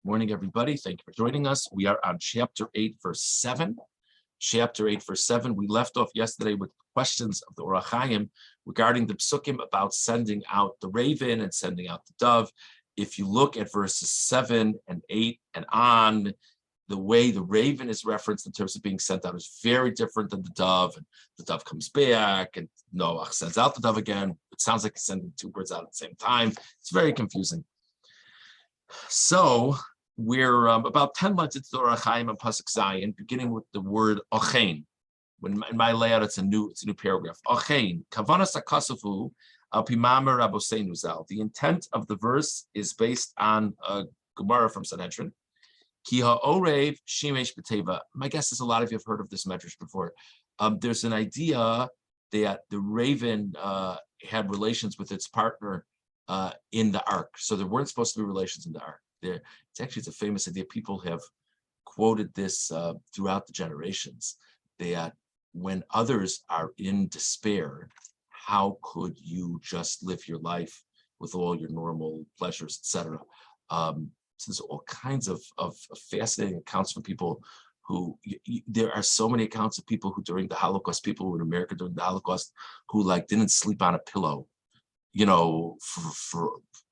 Morning, everybody. Thank you for joining us. We are on chapter 8, verse 7. Chapter 8, verse 7. We left off yesterday with questions of the Orach Chaim regarding the psukim about sending out the raven and sending out the dove. If you look at verses 7 and 8 and on, the way the raven is referenced in terms of being sent out is very different than the dove. And the dove comes back, and Noach sends out the dove again. It sounds like he's sending two birds out at the same time. It's very confusing. So we're about 10 months into the Orach Chaim and Pasuk Zayin, beginning with the word Ochein. When in my layout, it's a new paragraph. Ochein, Kavanas HaKasavu Al Pimamer Raboseinu Zal. The intent of the verse is based on a Gemara from Sanhedrin. Ki ha'orev shimesh b'teva. My guess is a lot of you have heard of this medrash before. There's an idea that the raven had relations with its partner in the ark. So there weren't supposed to be relations in the ark. It's a famous idea. People have quoted this throughout the generations, that when others are in despair, how could you just live your life with all your normal pleasures, etc.? So there's all kinds of fascinating accounts from people who, there are so many accounts of people who during the Holocaust, people who were in America during the Holocaust, who didn't sleep on a pillow,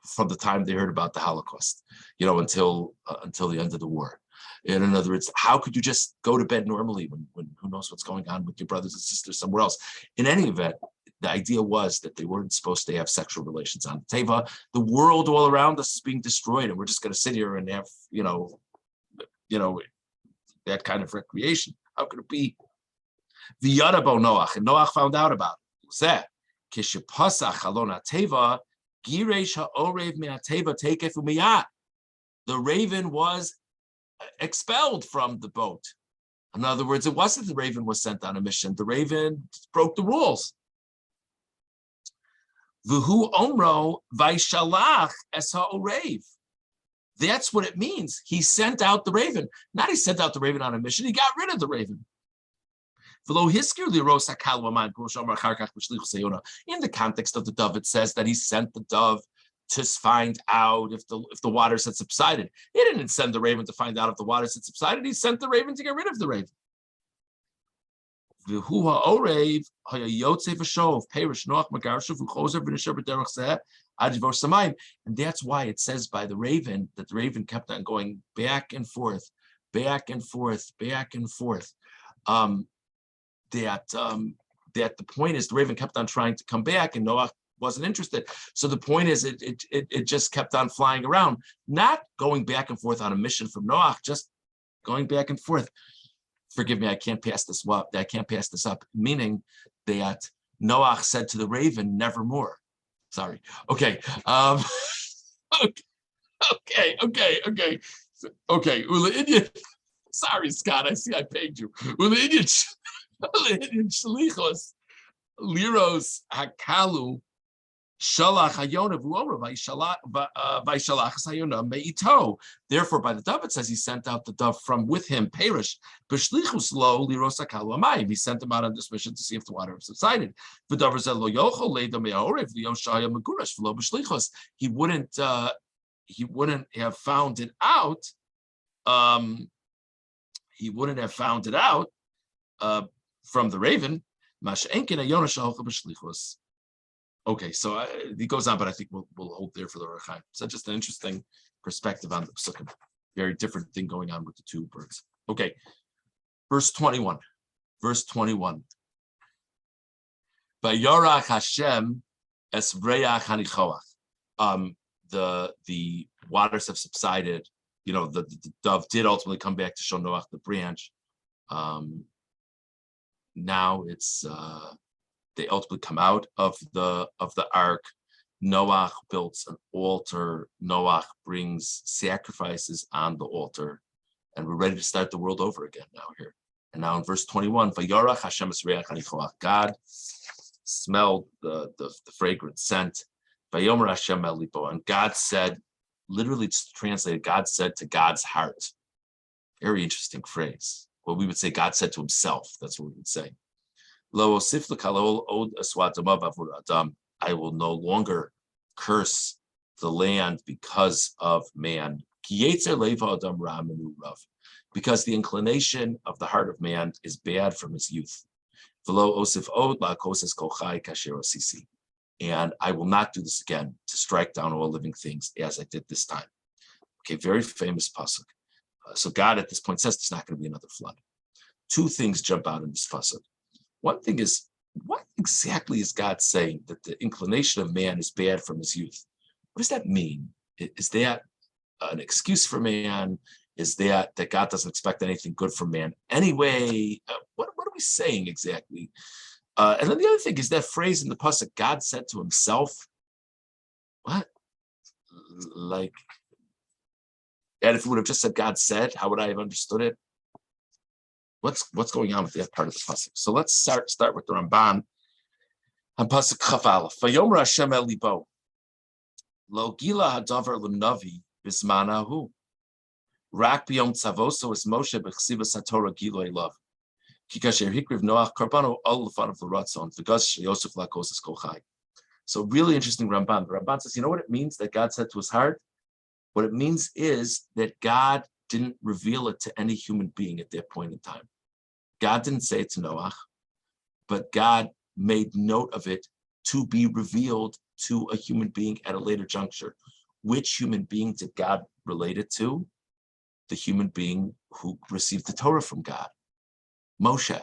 from the time they heard about the Holocaust, until the end of the war. And in other words, how could you just go to bed normally when who knows what's going on with your brothers and sisters somewhere else? In any event, the idea was that they weren't supposed to have sexual relations on the Teva. The world all around us is being destroyed, and we're just going to sit here and have, that kind of recreation. How could it be? V'yadabo Noach, and Noach found out about it. Zeh, kishepasach halon hateva, giresh ha'orev me'ateva tekefu miyat. The raven was expelled from the boat. In other words, it wasn't the raven was sent on a mission. The raven broke the rules. V'hu omro vaishalach es ha'orev. That's what it means. He sent out the raven. Not he sent out the raven on a mission. He got rid of the raven. In the context of the dove, it says that he sent the dove to find out if the waters had subsided. He didn't send the raven to find out if the waters had subsided. He sent the raven to get rid of the raven. And that's why it says by the raven that the raven kept on going back and forth, back and forth, back and forth. That the point is the raven kept on trying to come back, and Noach wasn't interested. So the point is it just kept on flying around, not going back and forth on a mission from Noach, just going back and forth. Forgive me, I can't pass this up. Meaning that Noach said to the raven, "Nevermore." Sorry. Okay. Okay. Ula Indian. Sorry, Scott. I see I paid you. Ula Indian shlichos liros hakalu shalach hayona v'omra v'shalach hayona meito. Therefore, by the dove it says he sent out the dove from with him. Perish b'shlichus lo liros hakalu amayim. He sent him out on this mission to see if the water subsided. V'davar zeh lo yochol leida me'orev li'yom shaya megurash v'lo b'shlichus. He wouldn't have found it out. He wouldn't have found it out from the raven. Okay, so he goes on, but I think we'll hold there for the Orach Chaim. So just an interesting perspective on the psukim. Very different thing going on with the two birds. Okay, verse 21. Vayarach Hashem es reach hanichoach. The waters have subsided. The dove did ultimately come back to show Noach the branch. Now it's they ultimately come out of the ark. Noach built an altar. Noach brings sacrifices on the altar, and we're ready to start the world over again now here. And now in verse 21, Vayarach Hashem es reach hanichoach. God smelled the fragrant scent. Vayomer Hashem el lipo, and God said, literally it's translated, God said to God's heart. Very interesting phrase. Well, we would say God said to himself. That's what we would say. I will no longer curse the land because of man. Because the inclination of the heart of man is bad from his youth. And I will not do this again to strike down all living things as I did this time. Okay, very famous pasuk. So God at this point says there's not going to be another flood. Two things jump out in this pasuk. One thing is, what exactly is God saying that the inclination of man is bad from his youth? What does that mean? Is that an excuse for man? Is that God doesn't expect anything good from man anyway? What are we saying exactly? And then the other thing is that phrase in the pasuk, God said to himself, what? Like, and if it would have just said God said, how would I have understood it? What's going on with that part of the pasuk? So let's start with the Ramban on pasuk Chaf Aleph. Vayomer Hashem el libo, lo gila hadavar l'navi bismanahu, rak biyom tzavoso es Moshe b'chsivas haTorah giloi love. Kikasher hikriv Noach karbano al l'fanav l'ratzon v'gaz Yosef lakos kol chai. So really interesting Ramban. The Ramban says, you know what it means that God said to his heart? What it means is that God didn't reveal it to any human being at that point in time. God didn't say it to Noach, but God made note of it to be revealed to a human being at a later juncture. Which human being did God relate it to? The human being who received the Torah from God, Moshe.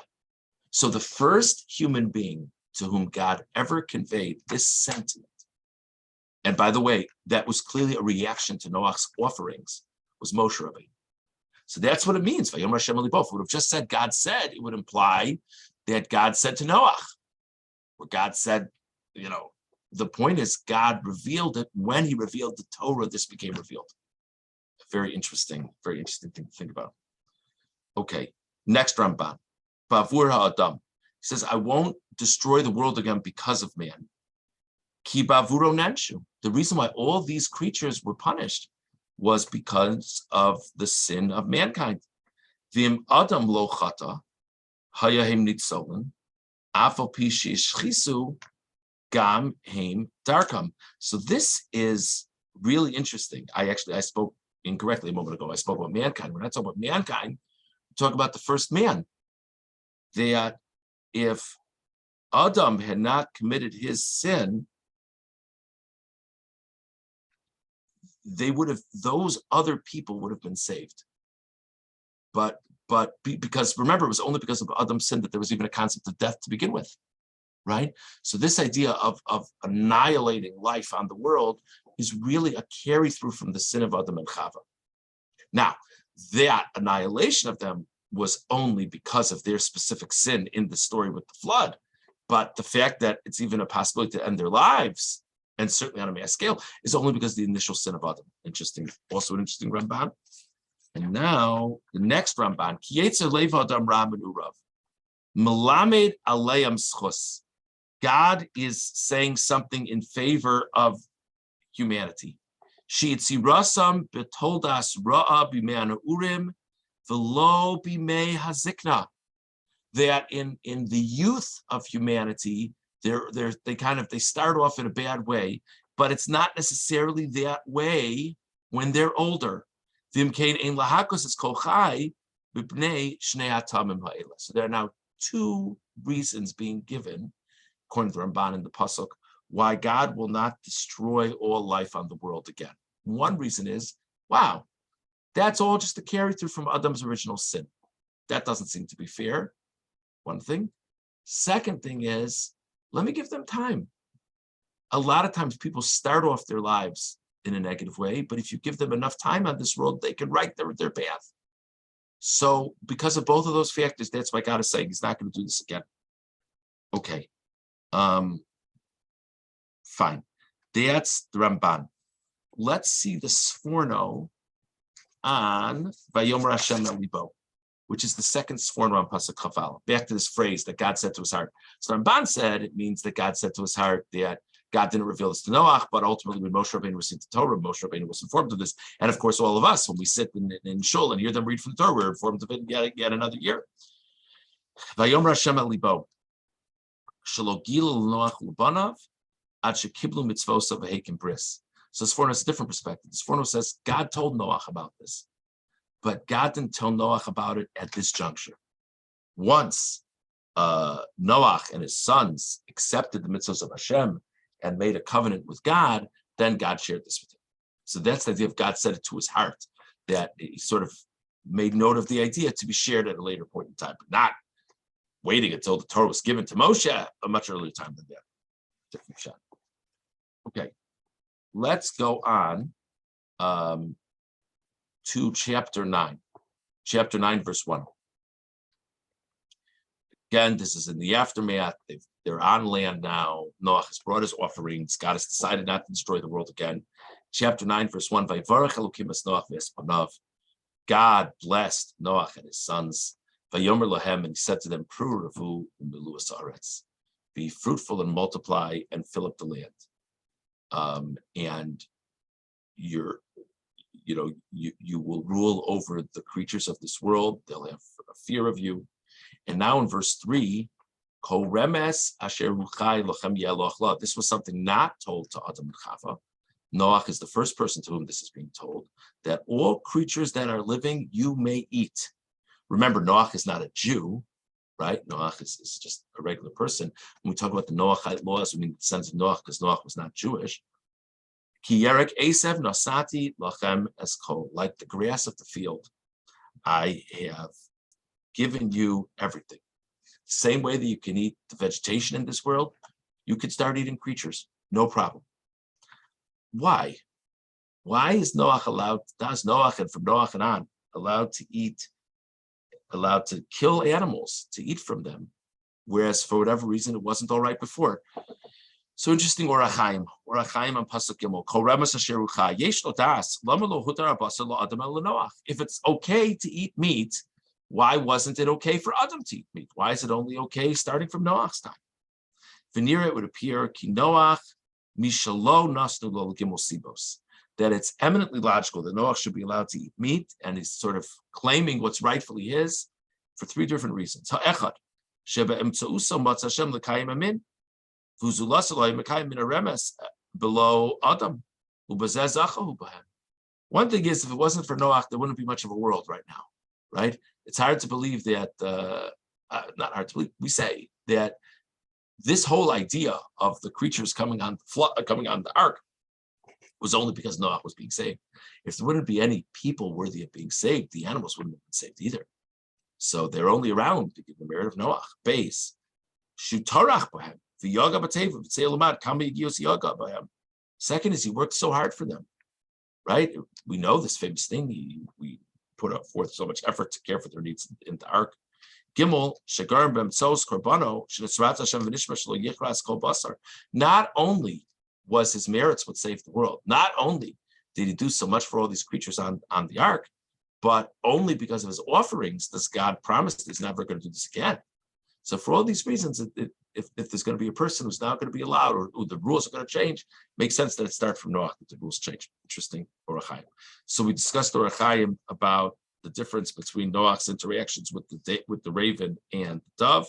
So the first human being to whom God ever conveyed this sentiment, and by the way, that was clearly a reaction to Noach's offerings, was Moshe Rabbeinu. So that's what it means. Vayomer Hashem el libo. If it would have just said God said, it would imply that God said to Noach. Where God said, the point is God revealed it. When he revealed the Torah, this became revealed. Very interesting thing to think about. Okay, next Ramban. Bavur ha'adam. He says, I won't destroy the world again because of man. Ki bavuro nanshu. The reason why all these creatures were punished was because of the sin of mankind. V'im adam lo chata, hayahem nitzolen, afal pi sheishchisu gam heim darkam. So this is really interesting. I spoke incorrectly a moment ago. I spoke about mankind. We're not talking about mankind. We're talking about the first man. That if Adam had not committed his sin, those other people would have been saved. But because remember, it was only because of Adam's sin that there was even a concept of death to begin with, right? So this idea of annihilating life on the world is really a carry through from the sin of Adam and Chava. Now, that annihilation of them was only because of their specific sin in the story with the flood. But the fact that it's even a possibility to end their lives, and certainly on a mass scale, is only because of the initial sin of Adam. Interesting, also an interesting Ramban. And now the next Ramban, Kietzer Leva Adam Ram and Urav, Melamed Aleim Schos. God is saying something in favor of humanity. She'itzirasam betoldas ra'a b'mei urim v'lo b'mei hazikna. That in the youth of humanity, they start off in a bad way, but it's not necessarily that way when they're older. So there are now two reasons being given, according to Ramban in the pasuk, why God will not destroy all life on the world again. One reason is, wow, that's all just a carry through from Adam's original sin. That doesn't seem to be fair. One thing. Second thing is, let me give them time. A lot of times people start off their lives in a negative way, but if you give them enough time on this world, they can right their path. So because of both of those factors, that's why God is saying he's not going to do this again. Okay. Fine. That's the Ramban. Let's see the Sforno on Vayomer Hashem el libo, which is the second Sforno on Pasuk Chaf Aleph. Back to this phrase that God said to his heart. So Ramban said it means that God said to his heart that God didn't reveal this to Noach, but ultimately when Moshe Rabbeinu received the Torah, Moshe Rabbeinu was informed of this. And of course, all of us, when we sit in Shul and hear them read from the Torah, we're informed of it yet another year. Vayomer Hashem el libo, shelo gila l'Noach l'banav, ad shekiblu mitzvosav v'heikim bris. So this Sforno has a different perspective. The Sforno says God told Noach about this, but God didn't tell Noach about it at this juncture. Once Noach and his sons accepted the mitzvahs of Hashem and made a covenant with God, then God shared this with him. So that's the idea of God said it to his heart, that he sort of made note of the idea to be shared at a later point in time, but not waiting until the Torah was given to Moshe a much earlier time than that. Different shot. Okay, let's go on to chapter 9. Chapter 9, verse 1. Again, this is in the aftermath. They're on land now. Noach has brought his offerings. God has decided not to destroy the world again. Chapter 9, verse 1. God blessed Noach and his sons. Vayomer lahem, and he said to them, Pruravu u'miluas haaretz, be fruitful and multiply and fill up the land. And you will rule over the creatures of this world. They'll have a fear of you. And now in verse 3, this was something not told to Adam and Chava. Noach is the first person to whom this is being told, that all creatures that are living you may eat. Remember, Noach is not a Jew, right? Noach is just a regular person. When we talk about the Noachite laws, we mean the sons of Noach, because Noach was not Jewish. Ki yerek esev nasati lachem es kol, like the grass of the field, I have given you everything. Same way that you can eat the vegetation in this world, you can start eating creatures, no problem. Why? Why is Noach allowed, does Noach and from Noach and on, allowed to kill animals, to eat from them, whereas for whatever reason it wasn't all right before? So interesting, Orach Chaim on Pasuk Gimel. If it's okay to eat meat, why wasn't it okay for Adam to eat meat? Why is it only okay starting from Noach's time? Veneer, it would appear Ki Noach Mishalo Nasnu Lo Gimel Sibos, that it's eminently logical that Noach should be allowed to eat meat, and he's sort of claiming what's rightfully his for three different reasons. Ha'echad, Sheba Emtsauso Matz Hashem L'Kayim Amin, V'Zulas Eloi Mekayim Min Aremes below Adam, U'Bazeh Zachahu B'hem. One thing is, if it wasn't for Noach, there wouldn't be much of a world right now, right? It's hard to believe that, not hard to believe, we say that this whole idea of the creatures coming on the ark was only because Noach was being saved. If there wouldn't be any people worthy of being saved, the animals wouldn't have been saved either. So they're only around to give the merit of Noach. Base. Shutarach b'hem. V'yaga b'tevu. V'tzeilumad. Kama yigios yaga b'hem. Second is he worked so hard for them, right? We know this famous thing. We put forth so much effort to care for their needs in the ark. Gimel, Shagarim b'mtzos korbano, shenitzrat Hashem v'nishma shelo yichras kol basar. Not only was his merits what saved the world, not only did he do so much for all these creatures on the ark, but only because of his offerings does God promise he's never going to do this again. So for all these reasons, if there's going to be a person who's not going to be allowed, or the rules are going to change, makes sense that it starts from Noach, that the rules change. Interesting, Orach Chaim. So we discussed Orach Chaim about the difference between Noach's interactions with the raven and the dove.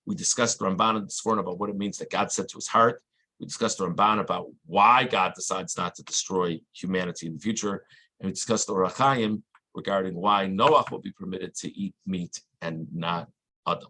We discussed the Ramban and the Sforno about what it means that God said to his heart. We discussed the Ramban about why God decides not to destroy humanity in the future. And we discussed the Orach Chaim regarding why Noach will be permitted to eat meat and not Adam.